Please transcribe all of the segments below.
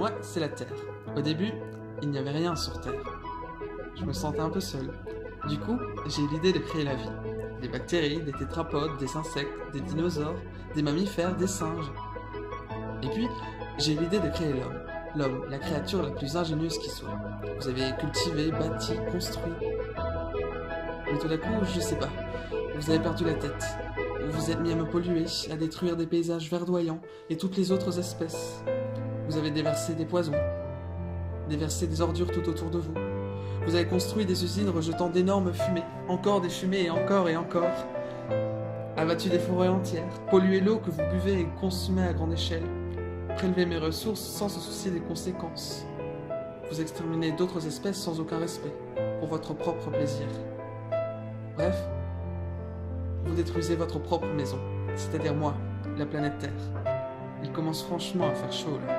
Moi, c'est la Terre. Au début, il n'y avait rien sur Terre. Je me sentais un peu seul. Du coup, j'ai eu l'idée de créer la vie. Des bactéries, des tétrapodes, des insectes, des dinosaures, des mammifères, des singes. Et puis, j'ai eu l'idée de créer l'homme. L'homme, la créature la plus ingénieuse qui soit. Vous avez cultivé, bâti, construit. Mais tout d'un coup, je sais pas. Vous avez perdu la tête. Vous vous êtes mis à me polluer, à détruire des paysages verdoyants et toutes les autres espèces. Vous avez déversé des poisons, déversé des ordures tout autour de vous. Vous avez construit des usines rejetant d'énormes fumées, encore des fumées et encore, abattu des forêts entières, pollué l'eau que vous buvez et consommez à grande échelle, prélevé mes ressources sans se soucier des conséquences. Vous exterminez d'autres espèces sans aucun respect, pour votre propre plaisir. Bref, vous détruisez votre propre maison, c'est-à-dire moi, la planète Terre. Il commence franchement à faire chaud là.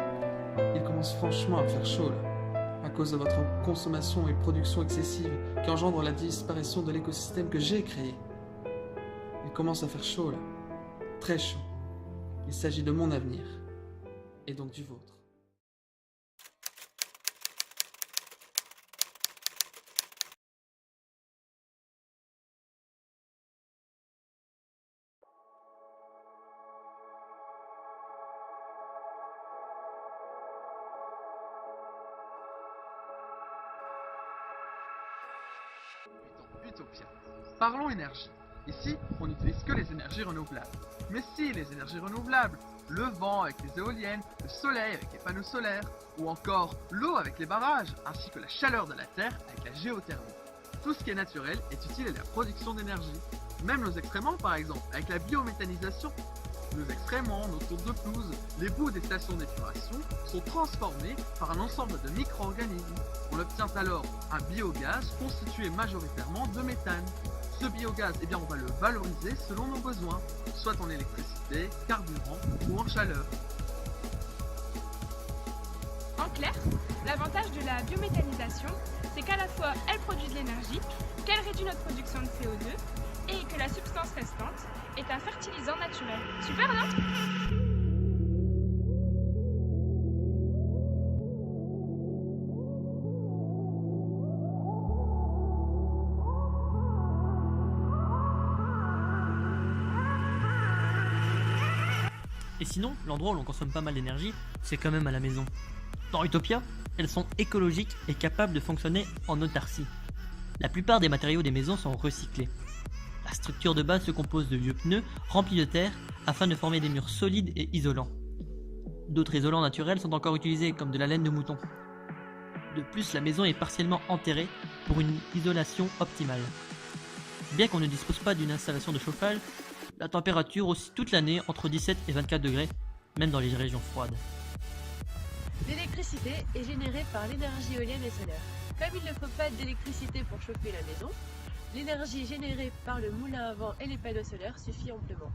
Il commence franchement à faire chaud là. À cause de votre consommation et production excessive qui engendre la disparition de l'écosystème que j'ai créé. Il commence à faire chaud là. Très chaud. Il s'agit de mon avenir. Et donc du vôtre. Utopia. Parlons énergie. Ici, on n'utilise que les énergies renouvelables. Mais si, les énergies renouvelables, le vent avec les éoliennes, le soleil avec les panneaux solaires, ou encore l'eau avec les barrages, ainsi que la chaleur de la terre avec la géothermie. Tout ce qui est naturel est utile à la production d'énergie. Même nos excréments par exemple, avec la biométhanisation. Nos excréments, nos tours de pelouse, les boues des stations d'épuration sont transformés par un ensemble de micro-organismes. On obtient alors un biogaz constitué majoritairement de méthane. Ce biogaz, on va le valoriser selon nos besoins, soit en électricité, carburant ou en chaleur. En clair, l'avantage de la biométhanisation, c'est qu'à la fois elle produit de l'énergie, qu'elle réduit notre production de CO2 et que la substance restante est un fertilisant naturel. Super, non ? Et sinon, l'endroit où l'on consomme pas mal d'énergie, c'est quand même à la maison. Dans Utopia, elles sont écologiques et capables de fonctionner en autarcie. La plupart des matériaux des maisons sont recyclés. La structure de base se compose de vieux pneus remplis de terre afin de former des murs solides et isolants. D'autres isolants naturels sont encore utilisés comme de la laine de mouton. De plus, la maison est partiellement enterrée pour une isolation optimale. Bien qu'on ne dispose pas d'une installation de chauffage, la température oscille toute l'année entre 17 et 24 degrés, même dans les régions froides. L'électricité est générée par l'énergie éolienne et solaire. Comme il ne faut pas d'électricité pour chauffer la maison, l'énergie générée par le moulin à vent et les panneaux solaires suffit amplement.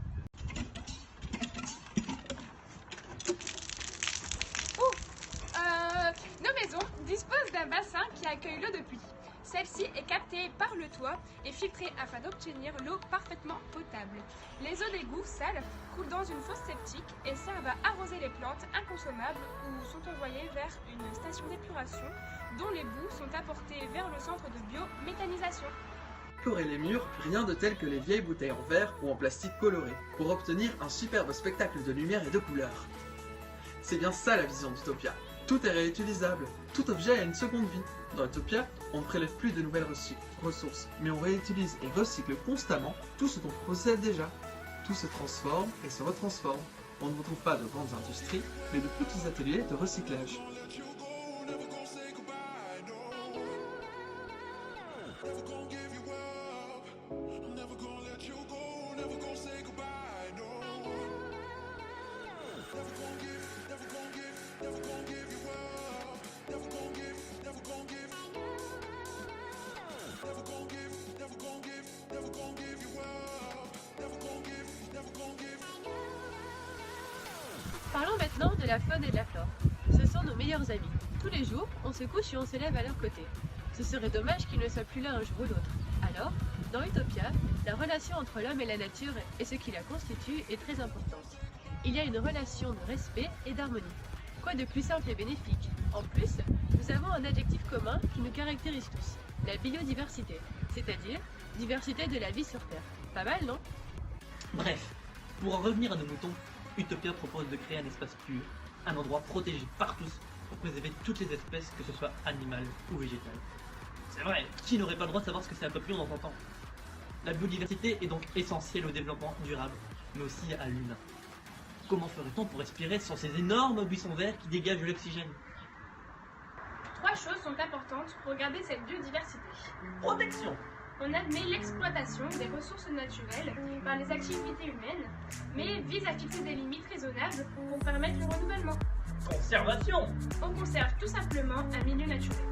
Nos maisons disposent d'un bassin qui accueille l'eau de pluie. Celle-ci est captée par le toit et filtrée afin d'obtenir l'eau parfaitement potable. Les eaux d'égout sales coulent dans une fosse septique et servent à arroser les plantes inconsommables ou sont envoyées vers une station d'épuration dont les boues sont apportées vers le centre de biométhanisation. Décorer les murs, rien de tel que les vieilles bouteilles en verre ou en plastique coloré, pour obtenir un superbe spectacle de lumière et de couleurs. C'est bien ça la vision d'Utopia. Tout est réutilisable, tout objet a une seconde vie. Dans Utopia, on ne prélève plus de nouvelles ressources, mais on réutilise et recycle constamment tout ce qu'on possède déjà. Tout se transforme et se retransforme. On ne retrouve pas de grandes industries, mais de petits ateliers de recyclage. Parlons maintenant de la faune et de la flore. Ce sont nos meilleurs amis. Tous les jours, on se couche et on se lève à leur côté. Ce serait dommage qu'ils ne soient plus là un jour ou l'autre. Alors, dans Utopia, la relation entre l'homme et la nature et ce qui la constitue est très importante. Il y a une relation de respect et d'harmonie. Quoi de plus simple et bénéfique? En plus, nous avons un adjectif commun qui nous caractérise tous, la biodiversité, c'est-à-dire diversité de la vie sur Terre. Pas mal, non? Bref, pour en revenir à nos moutons, Utopia propose de créer un espace pur, un endroit protégé par tous pour préserver toutes les espèces, que ce soit animales ou végétales. C'est vrai, qui n'aurait pas le droit de savoir ce que c'est un peuple en entend? La biodiversité est donc essentielle au développement durable, mais aussi à l'humain. Comment ferait-on pour respirer sans ces énormes buissons verts qui dégagent de l'oxygène? 3 choses sont importantes pour garder cette biodiversité. Protection! On admet l'exploitation des ressources naturelles par les activités humaines, mais vise à fixer des limites raisonnables pour permettre le renouvellement. Conservation! On conserve tout simplement un milieu naturel.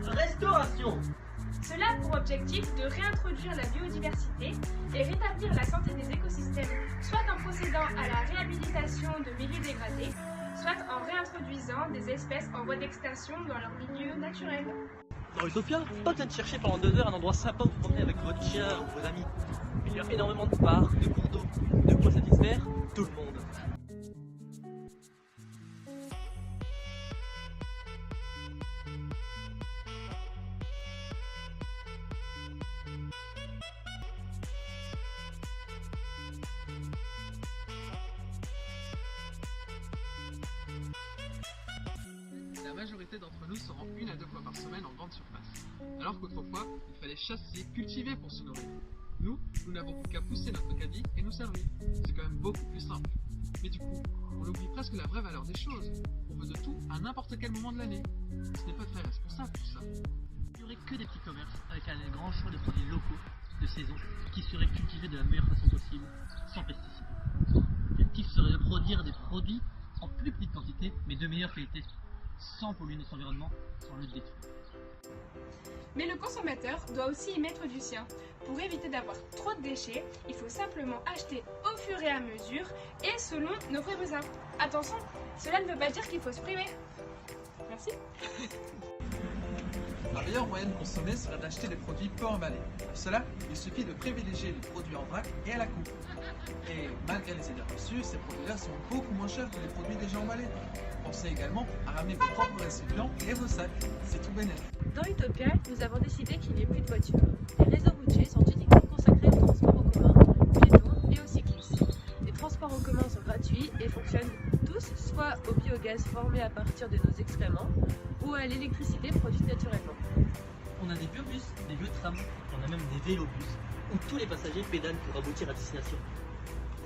Restauration! Cela a pour objectif de réintroduire la biodiversité et rétablir la santé des écosystèmes, soit en procédant à la réhabilitation de milieux dégradés, soit en réintroduisant des espèces en voie d'extinction dans leur milieu naturel. Dans Utopia, pas besoin de chercher pendant 2 heures un endroit sympa où vous promener avec votre chien ou vos amis. Il y a énormément de parcs, de cours d'eau, de quoi satisfaire tout le monde. La majorité d'entre nous se rend 1 à 2 fois par semaine en grande surface, alors qu'autrefois, il fallait chasser, cultiver pour se nourrir. Nous n'avons plus qu'à pousser notre caddie et nous servir. C'est quand même beaucoup plus simple. Mais du coup, on oublie presque la vraie valeur des choses. On veut de tout à n'importe quel moment de l'année. Ce n'est pas très responsable tout ça. Il n'y aurait que des petits commerces avec un grand choix de produits locaux, de saison, qui seraient cultivés de la meilleure façon possible, sans pesticides. L'objectif serait de produire des produits en plus petite quantité, mais de meilleure qualité, sans polluer notre environnement, sans le détruire. Mais le consommateur doit aussi y mettre du sien. Pour éviter d'avoir trop de déchets, il faut simplement acheter au fur et à mesure et selon nos vrais besoins. Attention, cela ne veut pas dire qu'il faut se priver. Merci. La meilleure moyen de consommer serait d'acheter des produits peu emballés. Pour cela, il suffit de privilégier les produits en vrac et à la coupe. Et malgré les idées reçues, ces produits-là sont beaucoup moins chers que les produits déjà emballés. Pensez également à ramener vos propres récipients et vos sacs. C'est tout bénéf. Dans Utopia, nous avons décidé qu'il n'y ait plus de voitures. Les réseaux routiers sont uniquement consacrés aux transports en commun, piétons et aux cyclistes. Les transports en commun sont gratuits et fonctionnent tous soit au biogaz formé à partir de nos excréments ou à l'électricité produite naturellement. On a des biobus, des biotrams, on a même des vélobus, où tous les passagers pédalent pour aboutir à destination.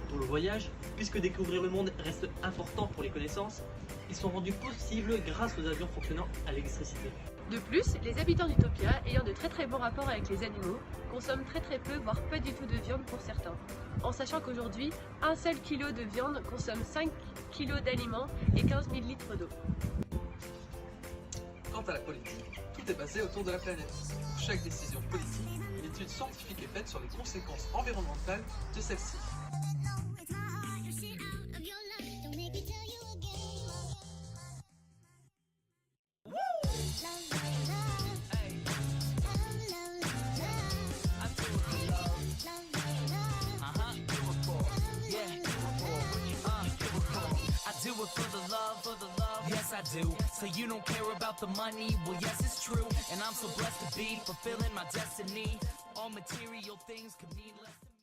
Pour le voyage, puisque découvrir le monde reste important pour les connaissances, ils sont rendus possibles grâce aux avions fonctionnant à l'électricité. De plus, les habitants d'Utopia, ayant de très bons rapports avec les animaux, consomment très peu, voire pas du tout de viande pour certains. En sachant qu'aujourd'hui, un seul kilo de viande consomme 5 kg d'aliments et 15 000 litres d'eau. Quant à la politique, tout est basé autour de la planète. Pour chaque décision politique, une étude scientifique est faite sur les conséquences environnementales de celle-ci. Do it for the love, yes I do. So you don't care about the money, well yes it's true. And I'm so blessed to be fulfilling my destiny. All material things could mean less to me.